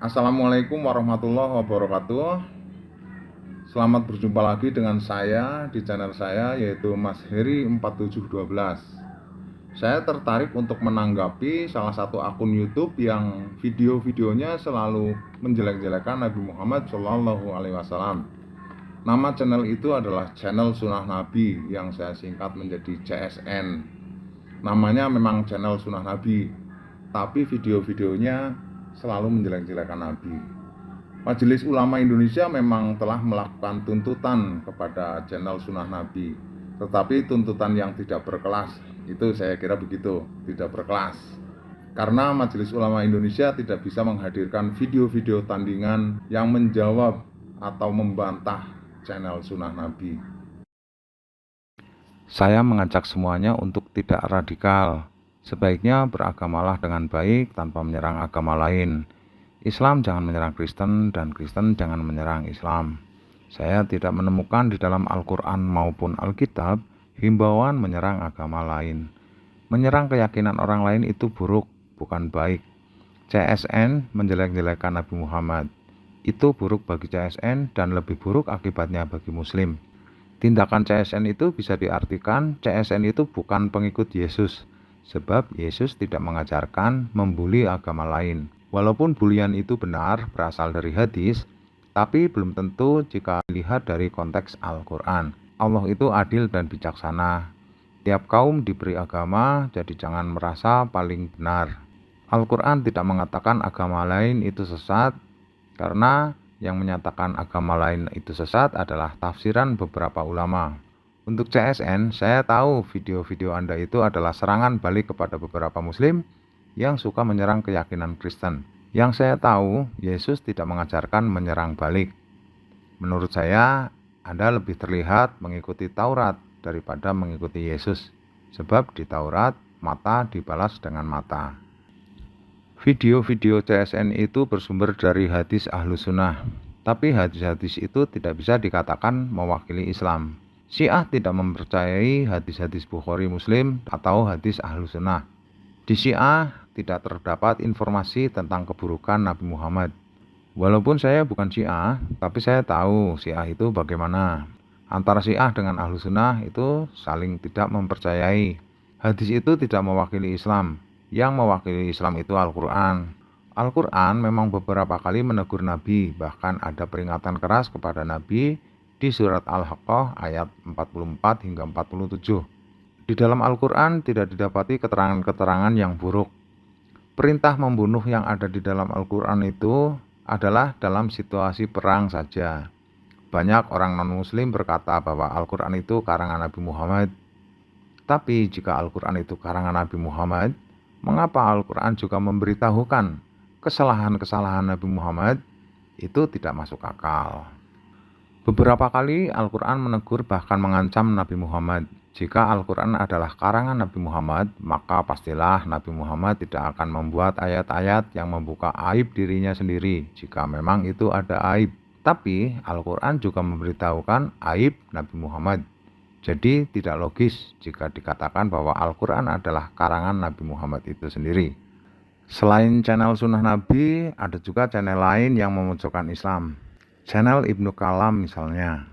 Assalamualaikum warahmatullahi wabarakatuh. Selamat berjumpa lagi dengan saya di channel saya, yaitu Mas Heri 4712. Saya tertarik untuk menanggapi salah satu akun YouTube yang video-videonya selalu menjelek-jelekan Nabi Muhammad SAW. Nama channel itu adalah channel Sunnah Nabi yang saya singkat menjadi CSN. Namanya memang channel Sunnah Nabi, tapi video-videonya selalu menjelek-jelekan Nabi. Majelis Ulama Indonesia memang telah melakukan tuntutan kepada channel Sunnah Nabi, tetapi tuntutan yang tidak berkelas. Itu saya kira begitu, tidak berkelas. Karena Majelis Ulama Indonesia tidak bisa menghadirkan video-video tandingan yang menjawab atau membantah channel Sunnah Nabi. Saya mengajak semuanya untuk tidak radikal. Sebaiknya beragamalah dengan baik tanpa menyerang agama lain. Islam jangan menyerang Kristen dan Kristen jangan menyerang Islam. Saya tidak menemukan di dalam Al-Quran maupun Alkitab himbauan menyerang agama lain. Menyerang keyakinan orang lain itu buruk, bukan baik. CSN menjelek-jelekan Nabi Muhammad. Itu buruk bagi CSN dan lebih buruk akibatnya bagi Muslim. Tindakan CSN itu bisa diartikan CSN itu bukan pengikut Yesus, sebab Yesus tidak mengajarkan membuli agama lain. Walaupun bulian itu benar berasal dari hadis, tapi belum tentu jika dilihat dari konteks Al-Quran. Allah itu adil dan bijaksana. Tiap kaum diberi agama, jadi jangan merasa paling benar. Al-Quran tidak mengatakan agama lain itu sesat, karena yang menyatakan agama lain itu sesat adalah tafsiran beberapa ulama. Untuk CSN, saya tahu video-video Anda itu adalah serangan balik kepada beberapa Muslim yang suka menyerang keyakinan Kristen. Yang saya tahu, Yesus tidak mengajarkan menyerang balik. Menurut saya, Anda lebih terlihat mengikuti Taurat daripada mengikuti Yesus. Sebab di Taurat, mata dibalas dengan mata. Video-video CSN itu bersumber dari hadis Ahlus Sunnah, tapi hadis-hadis itu tidak bisa dikatakan mewakili Islam. Syiah tidak mempercayai hadis-hadis Bukhari Muslim atau hadis Ahlus Sunnah. Di Syiah tidak terdapat informasi tentang keburukan Nabi Muhammad. Walaupun saya bukan Syiah, tapi saya tahu Syiah itu bagaimana. Antara Syiah dengan Ahlus Sunnah itu saling tidak mempercayai. Hadis itu tidak mewakili Islam. Yang mewakili Islam itu Al-Quran. Al-Quran memang beberapa kali menegur Nabi, bahkan ada peringatan keras kepada Nabi di surat Al-Haqqah ayat 44 hingga 47. Di dalam Al-Quran tidak didapati keterangan-keterangan yang buruk. Perintah membunuh yang ada di dalam Al-Quran itu adalah dalam situasi perang saja. Banyak orang non-muslim berkata bahwa Al-Quran itu karangan Nabi Muhammad. Tapi jika Al-Quran itu karangan Nabi Muhammad, mengapa Al-Quran juga memberitahukan kesalahan-kesalahan Nabi Muhammad? Itu tidak masuk akal. Beberapa kali Al-Quran menegur bahkan mengancam Nabi Muhammad. Jika Al-Quran adalah karangan Nabi Muhammad, maka pastilah Nabi Muhammad tidak akan membuat ayat-ayat yang membuka aib dirinya sendiri jika memang itu ada aib. Tapi Al-Quran juga memberitahukan aib Nabi Muhammad. Jadi tidak logis jika dikatakan bahwa Al-Quran adalah karangan Nabi Muhammad itu sendiri. Selain channel Sunnah Nabi, ada juga channel lain yang memojokkan Islam. Channel Ibnu Kalam misalnya,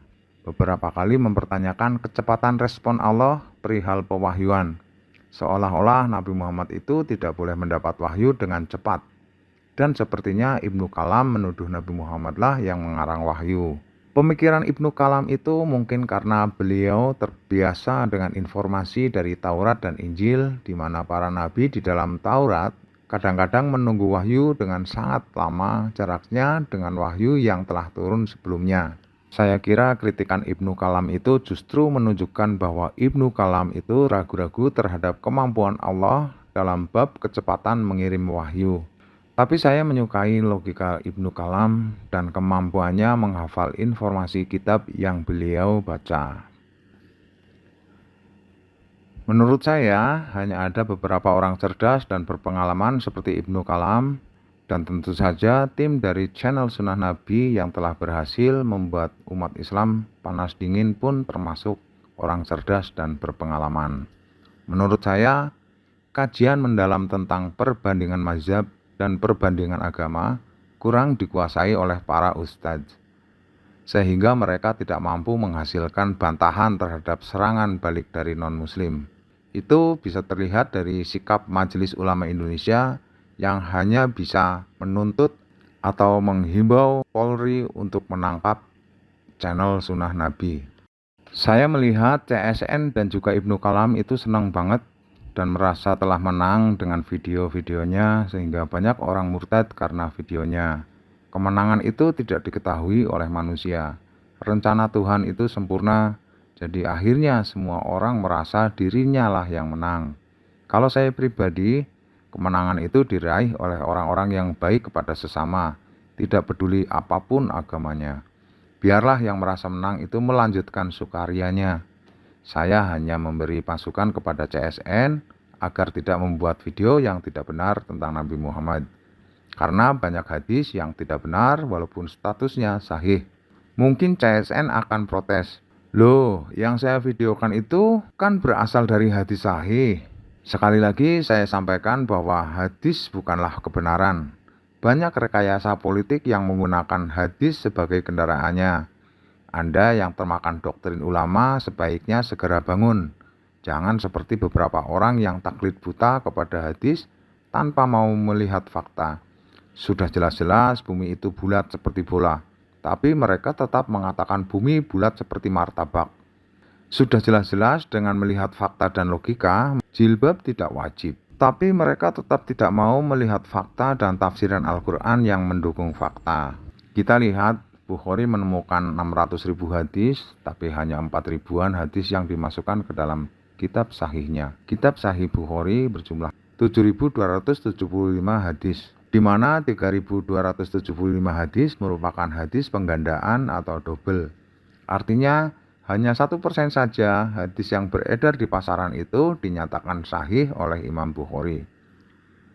beberapa kali mempertanyakan kecepatan respon Allah perihal pewahyuan. Seolah-olah Nabi Muhammad itu tidak boleh mendapat wahyu dengan cepat. Dan sepertinya Ibnu Kalam menuduh Nabi Muhammadlah yang mengarang wahyu. Pemikiran Ibnu Kalam itu mungkin karena beliau terbiasa dengan informasi dari Taurat dan Injil, di mana para nabi di dalam Taurat kadang-kadang menunggu wahyu dengan sangat lama jaraknya dengan wahyu yang telah turun sebelumnya. Saya kira kritikan Ibnu Kalam itu justru menunjukkan bahwa Ibnu Kalam itu ragu-ragu terhadap kemampuan Allah dalam bab kecepatan mengirim wahyu. Tapi saya menyukai logika Ibnu Kalam dan kemampuannya menghafal informasi kitab yang beliau baca. Menurut saya, hanya ada beberapa orang cerdas dan berpengalaman seperti Ibnu Kalam, dan tentu saja tim dari channel Sunnah Nabi yang telah berhasil membuat umat Islam panas dingin pun termasuk orang cerdas dan berpengalaman. Menurut saya, kajian mendalam tentang perbandingan mazhab dan perbandingan agama kurang dikuasai oleh para ustadz, sehingga mereka tidak mampu menghasilkan bantahan terhadap serangan balik dari non-muslim. Itu bisa terlihat dari sikap Majelis Ulama Indonesia yang hanya bisa menuntut atau menghimbau Polri untuk menangkap channel Sunnah Nabi. Saya melihat CSN dan juga Ibnu Kalam itu senang banget dan merasa telah menang dengan video-videonya, sehingga banyak orang murtad karena videonya. Kemenangan itu tidak diketahui oleh manusia. Rencana Tuhan itu sempurna, jadi akhirnya semua orang merasa dirinya lah yang menang. Kalau saya pribadi, kemenangan itu diraih oleh orang-orang yang baik kepada sesama, tidak peduli apapun agamanya. Biarlah yang merasa menang itu melanjutkan sukarianya. Saya hanya memberi masukan kepada CSN agar tidak membuat video yang tidak benar tentang Nabi Muhammad. Karena banyak hadis yang tidak benar walaupun statusnya sahih. Mungkin CSN akan protes. Loh, yang saya videokan itu kan berasal dari hadis sahih. Sekali lagi saya sampaikan bahwa hadis bukanlah kebenaran. Banyak rekayasa politik yang menggunakan hadis sebagai kendaraannya. Anda yang termakan doktrin ulama sebaiknya segera bangun. Jangan seperti beberapa orang yang taklid buta kepada hadis tanpa mau melihat fakta. Sudah jelas-jelas bumi itu bulat seperti bola, tapi mereka tetap mengatakan bumi bulat seperti martabak. Sudah jelas-jelas dengan melihat fakta dan logika, jilbab tidak wajib. Tapi mereka tetap tidak mau melihat fakta dan tafsiran Al-Quran yang mendukung fakta. Kita lihat, Bukhari menemukan 600.000 hadis, tapi hanya 4 ribuan hadis yang dimasukkan ke dalam kitab sahihnya. Kitab sahih Bukhari berjumlah 7.275 hadis, di mana 3.275 hadis merupakan hadis penggandaan atau double. Artinya, hanya 1% saja hadis yang beredar di pasaran itu dinyatakan sahih oleh Imam Bukhari.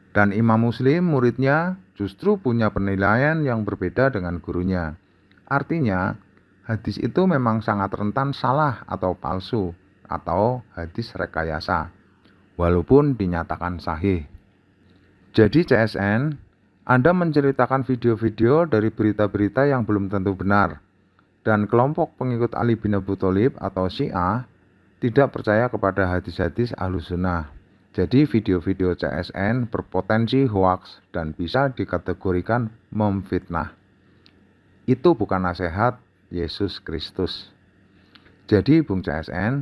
Dan Imam Muslim, muridnya, justru punya penilaian yang berbeda dengan gurunya. Artinya, hadis itu memang sangat rentan salah atau palsu, atau hadis rekayasa, walaupun dinyatakan sahih. Jadi CSN, Anda menceritakan video-video dari berita-berita yang belum tentu benar, dan kelompok pengikut Ali bin Abi Thalib atau Syiah tidak percaya kepada hadis-hadis Ahlus Sunnah. Jadi video-video CSN berpotensi hoaks dan bisa dikategorikan memfitnah. Itu bukan nasihat Yesus Kristus. Jadi Bung CSN,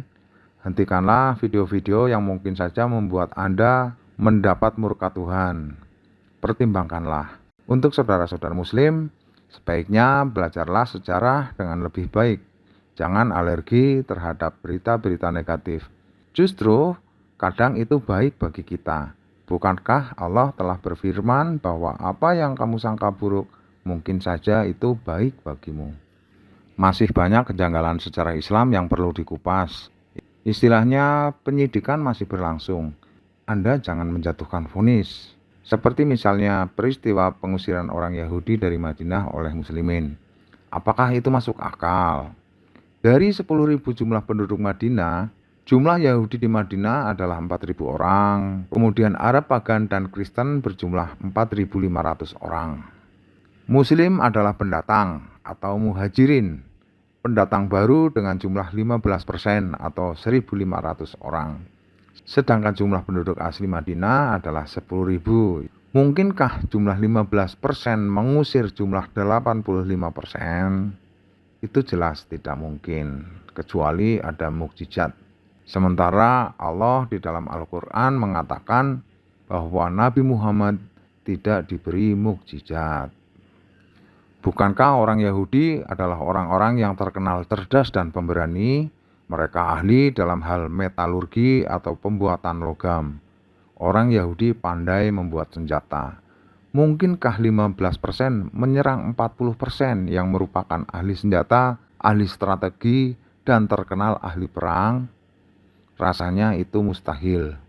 hentikanlah video-video yang mungkin saja membuat Anda mendapat murka Tuhan. Pertimbangkanlah. Untuk saudara-saudara Muslim, sebaiknya belajarlah sejarah dengan lebih baik. Jangan alergi terhadap berita-berita negatif. Justru, kadang itu baik bagi kita. Bukankah Allah telah berfirman bahwa apa yang kamu sangka buruk, mungkin saja itu baik bagimu. Masih banyak kejanggalan secara Islam yang perlu dikupas. Istilahnya, penyidikan masih berlangsung. Anda jangan menjatuhkan vonis. Seperti misalnya peristiwa pengusiran orang Yahudi dari Madinah oleh Muslimin. Apakah itu masuk akal? Dari 10.000 jumlah penduduk Madinah, jumlah Yahudi di Madinah adalah 4.000 orang. Kemudian Arab Pagan dan Kristen berjumlah 4.500 orang. Muslim adalah pendatang atau muhajirin, pendatang baru dengan jumlah 15% atau 1.500 orang. Sedangkan jumlah penduduk asli Madinah adalah 10.000. Mungkinkah jumlah 15% mengusir jumlah 85%? Itu jelas tidak mungkin, kecuali ada mukjizat. Sementara Allah di dalam Al-Quran mengatakan bahwa Nabi Muhammad tidak diberi mukjizat. Bukankah orang Yahudi adalah orang-orang yang terkenal cerdas dan pemberani? Mereka ahli dalam hal metalurgi atau pembuatan logam. Orang Yahudi pandai membuat senjata. Mungkinkah 15% menyerang 40% yang merupakan ahli senjata, ahli strategi, dan terkenal ahli perang? Rasanya itu mustahil.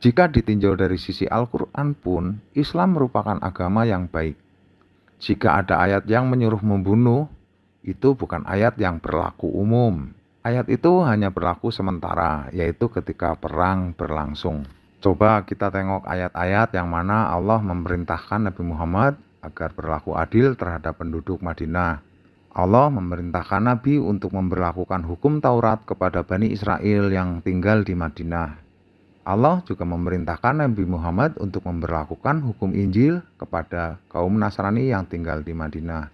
Jika ditinjau dari sisi Al-Quran pun, Islam merupakan agama yang baik. Jika ada ayat yang menyuruh membunuh, itu bukan ayat yang berlaku umum. Ayat itu hanya berlaku sementara, yaitu ketika perang berlangsung. Coba kita tengok ayat-ayat yang mana Allah memerintahkan Nabi Muhammad agar berlaku adil terhadap penduduk Madinah. Allah memerintahkan Nabi untuk memberlakukan hukum Taurat kepada Bani Israel yang tinggal di Madinah. Allah juga memerintahkan Nabi Muhammad untuk memberlakukan hukum Injil kepada kaum Nasrani yang tinggal di Madinah.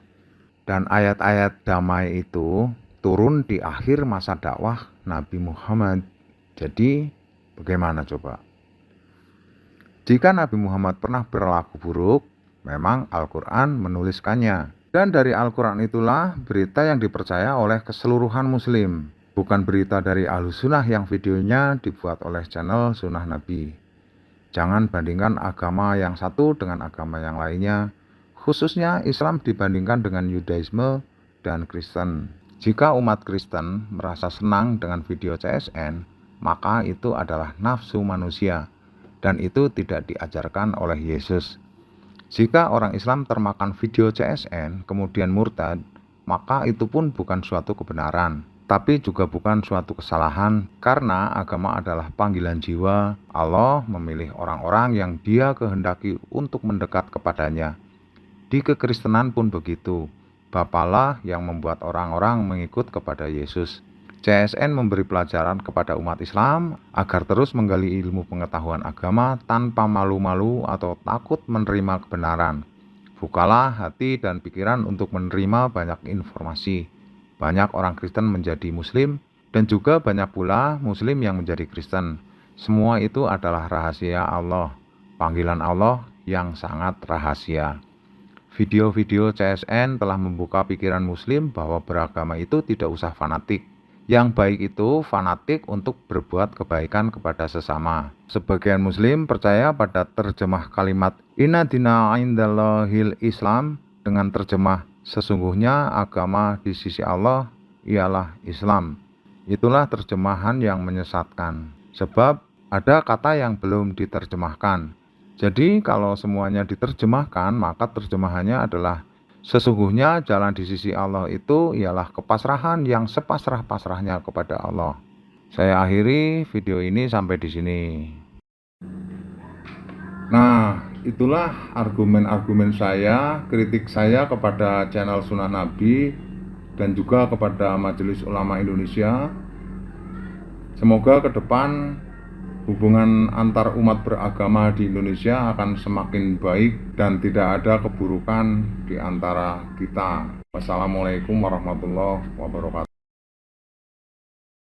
Dan ayat-ayat damai itu turun di akhir masa dakwah Nabi Muhammad. Jadi, bagaimana coba? Jika Nabi Muhammad pernah berlaku buruk, memang Al-Quran menuliskannya. Dan dari Al-Quran itulah berita yang dipercaya oleh keseluruhan Muslim. Bukan berita dari Ahlus Sunnah yang videonya dibuat oleh channel Sunnah Nabi. Jangan bandingkan agama yang satu dengan agama yang lainnya, khususnya Islam dibandingkan dengan Yudaisme dan Kristen. Jika umat Kristen merasa senang dengan video CSN, maka itu adalah nafsu manusia. Dan itu tidak diajarkan oleh Yesus. Jika orang Islam termakan video CSN kemudian murtad, maka itu pun bukan suatu kebenaran, tapi juga bukan suatu kesalahan, karena agama adalah panggilan jiwa. Allah memilih orang-orang yang Dia kehendaki untuk mendekat kepadanya. Di kekristenan pun begitu, Bapalah yang membuat orang-orang mengikut kepada Yesus. CSN memberi pelajaran kepada umat Islam agar terus menggali ilmu pengetahuan agama tanpa malu-malu atau takut menerima kebenaran. Bukalah hati dan pikiran untuk menerima banyak informasi. Banyak orang Kristen menjadi Muslim dan juga banyak pula Muslim yang menjadi Kristen. Semua itu adalah rahasia Allah, panggilan Allah yang sangat rahasia. Video-video CSN telah membuka pikiran Muslim bahwa beragama itu tidak usah fanatik. Yang baik itu fanatik untuk berbuat kebaikan kepada sesama. Sebagian Muslim percaya pada terjemah kalimat Inna dina indallahil Islam dengan terjemah sesungguhnya agama di sisi Allah ialah Islam. Itulah terjemahan yang menyesatkan. Sebab ada kata yang belum diterjemahkan. Jadi kalau semuanya diterjemahkan, maka terjemahannya adalah sesungguhnya jalan di sisi Allah itu ialah kepasrahan yang sepasrah-pasrahnya kepada Allah. Saya akhiri video ini sampai di sini. Nah, itulah argumen-argumen saya, kritik saya kepada channel Sunnah Nabi dan juga kepada Majelis Ulama Indonesia. Semoga ke depan hubungan antar umat beragama di Indonesia akan semakin baik dan tidak ada keburukan di antara kita. Wassalamualaikum warahmatullahi wabarakatuh.